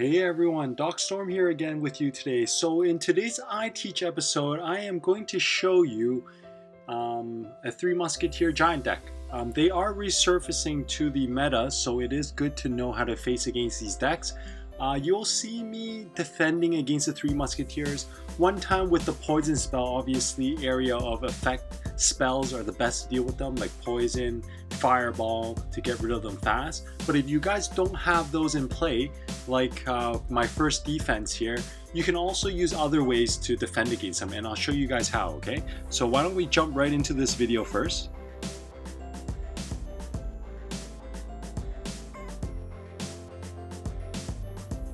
Hey everyone, Doc Storm here again with you today. So in today's iTeach episode, I am going to show you a Three Musketeer giant deck. They are resurfacing to the meta, so it is good to know how to face against these decks. You'll see me defending against the Three Musketeers. One time with the poison spell, obviously area of effect spells are the best to deal with them, like poison, fireball, to get rid of them fast. But if you guys don't have those in play, like my first defense here, you can also use other ways to defend against them, and I'll show you guys how, okay? So why don't we jump right into this video first.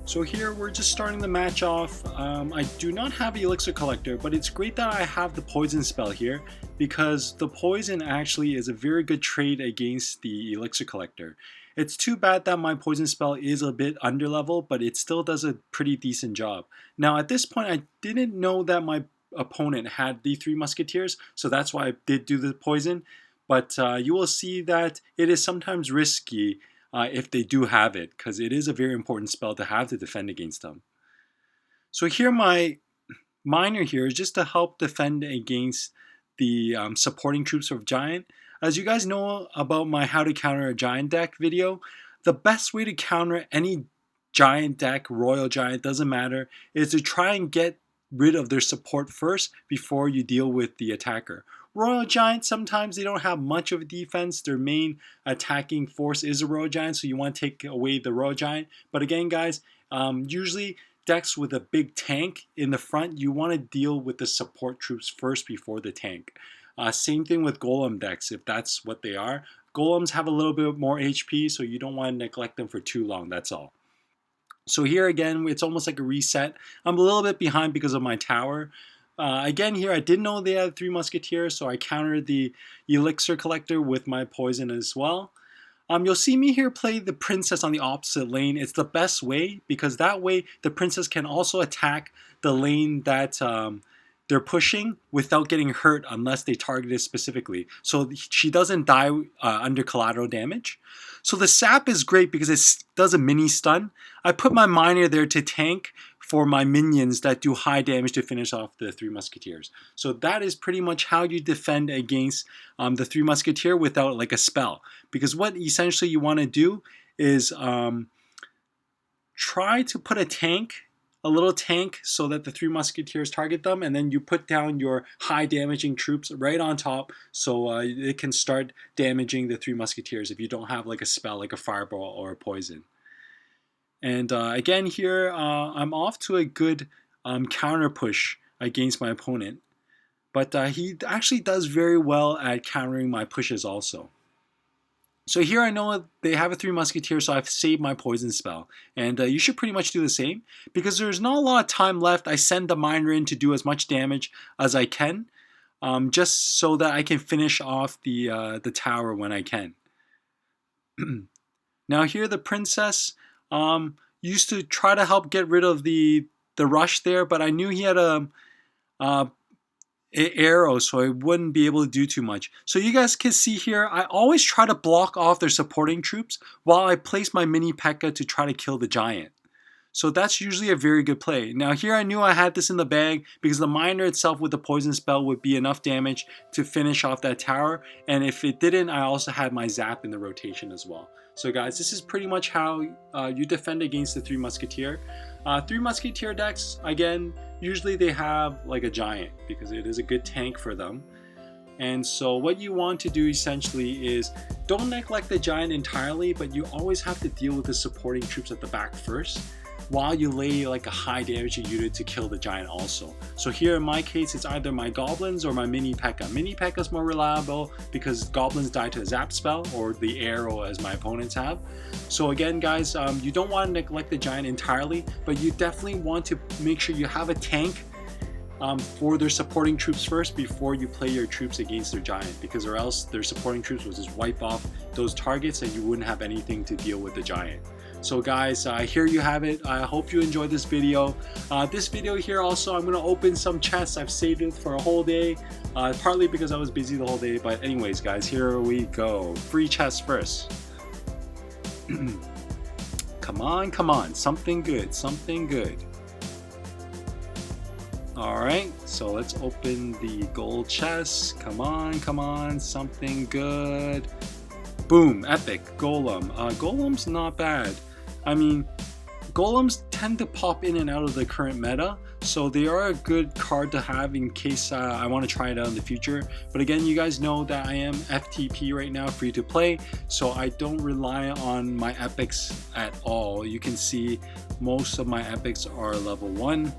So here we're just starting the match off. I do not have Elixir Collector, but it's great that I have the poison spell here because the poison actually is a very good trade against the Elixir Collector. It's too bad that my poison spell is a bit under level, but it still does a pretty decent job. Now at this point I didn't know that my opponent had the Three Musketeers, so that's why I did do the poison, but you will see that it is sometimes risky if they do have it, because it is a very important spell to have to defend against them. So here my miner here is just to help defend against the supporting troops of Giant. As you guys know about my how to counter a Giant deck video, the best way to counter any Giant deck, Royal Giant, doesn't matter, is to try and get rid of their support first before you deal with the attacker. Royal Giant, sometimes they don't have much of a defense. Their main attacking force is a Royal Giant, so you want to take away the Royal Giant. But again, guys, usually decks with a big tank in the front, you want to deal with the support troops first before the tank. Same thing with Golem decks, if that's what they are. Golems have a little bit more HP, so you don't want to neglect them for too long, that's all. So here again, it's almost like a reset. I'm a little bit behind because of my tower. Again here, I didn't know they had Three Musketeers, so I countered the Elixir Collector with my poison as well. You'll see me here play the Princess on the opposite lane. It's the best way, because that way the Princess can also attack the lane that they're pushing without getting hurt unless they target it specifically. So she doesn't die under collateral damage. So the sap is great because it does a mini stun. I put my miner there to tank for my minions that do high damage to finish off the Three Musketeers. So that is pretty much how you defend against the Three Musketeer without like a spell. Because what essentially you want to do is try to put a little tank so that the Three Musketeers target them, and then you put down your high damaging troops right on top so it can start damaging the Three Musketeers if you don't have like a spell like a fireball or a poison. And again here, I'm off to a good counter push against my opponent. But he actually does very well at countering my pushes also. So here I know they have a Three Musketeers, so I've saved my poison spell. And you should pretty much do the same. Because there's not a lot of time left, I send the miner in to do as much damage as I can. Just so that I can finish off the tower when I can. Now here the Princess used to try to help get rid of the rush there, but I knew he had a arrow, so I wouldn't be able to do too much. So you guys can see here, I always try to block off their supporting troops while I place my mini P.E.K.K.A. to try to kill the giant. So that's usually a very good play. Now here I knew I had this in the bag because the miner itself with the poison spell would be enough damage to finish off that tower, and if it didn't, I also had my zap in the rotation as well. So guys, this is pretty much how you defend against the Three Musketeer. Three Musketeer decks, again, usually they have like a giant because it is a good tank for them. And so what you want to do essentially is don't neglect the giant entirely, but you always have to deal with the supporting troops at the back first, while you lay like a high damaging unit to kill the giant also. So here in my case, it's either my goblins or my mini P.E.K.K.A. Mini P.E.K.K.A. is more reliable because goblins die to a zap spell or the arrow as my opponents have. So again guys, you don't want to neglect the giant entirely, but you definitely want to make sure you have a tank for their supporting troops first before you play your troops against their giant, because or else their supporting troops will just wipe off those targets and you wouldn't have anything to deal with the giant. So guys, here you have it. I hope you enjoyed this video. This video here also, I'm going to open some chests. I've saved it for a whole day, partly because I was busy the whole day. But anyways, guys, here we go. Free chests first. Come on, come on. Something good, something good. Alright, so let's open the gold chest. Come on, come on. Something good. Boom, epic. Golem. Golem's not bad. I mean, golems tend to pop in and out of the current meta, so they are a good card to have in case I want to try it out in the future. But again, you guys know that I am FTP right now, free to play, so I don't rely on my epics at all. You can see most of my epics are level 1.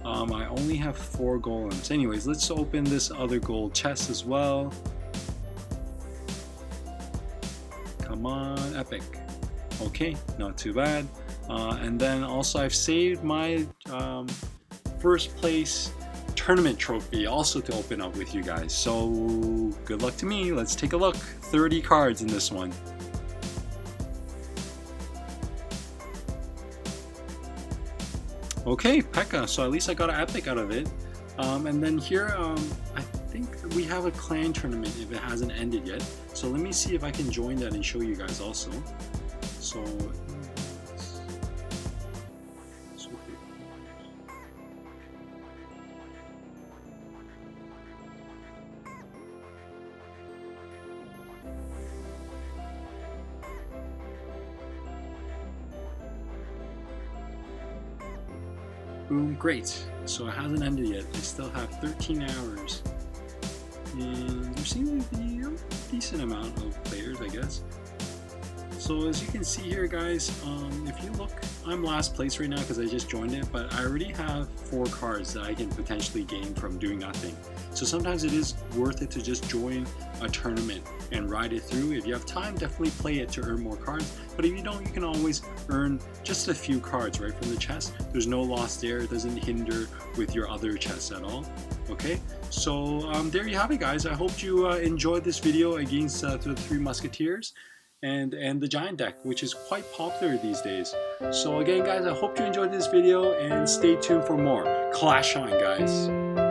I only have 4 golems. Anyways, let's open this other gold chest as well. Come on, epic. Okay, not too bad. And then also I've saved my first place tournament trophy also to open up with you guys. So good luck to me. Let's take a look. 30 cards in this one. Okay, P.E.K.K.A. So at least I got an epic out of it. And then here, I think we have a clan tournament if it hasn't ended yet. So let me see if I can join that and show you guys also. So boom, great. So it hasn't ended yet. I still have 13 hours. And there seems to be a decent amount of players, I guess. So as you can see here, guys, if you look, I'm last place right now because I just joined it, but I already have 4 cards that I can potentially gain from doing nothing. So sometimes it is worth it to just join a tournament and ride it through. If you have time, definitely play it to earn more cards, but if you don't, you can always earn just a few cards right from the chest. There's no loss there. It doesn't hinder with your other chests at all. Okay, so there you have it, guys. I hope you enjoyed this video against the 3 Musketeers and the Giant deck, which is quite popular these days. So again, guys, I hope you enjoyed this video and stay tuned for more. Clash on, guys.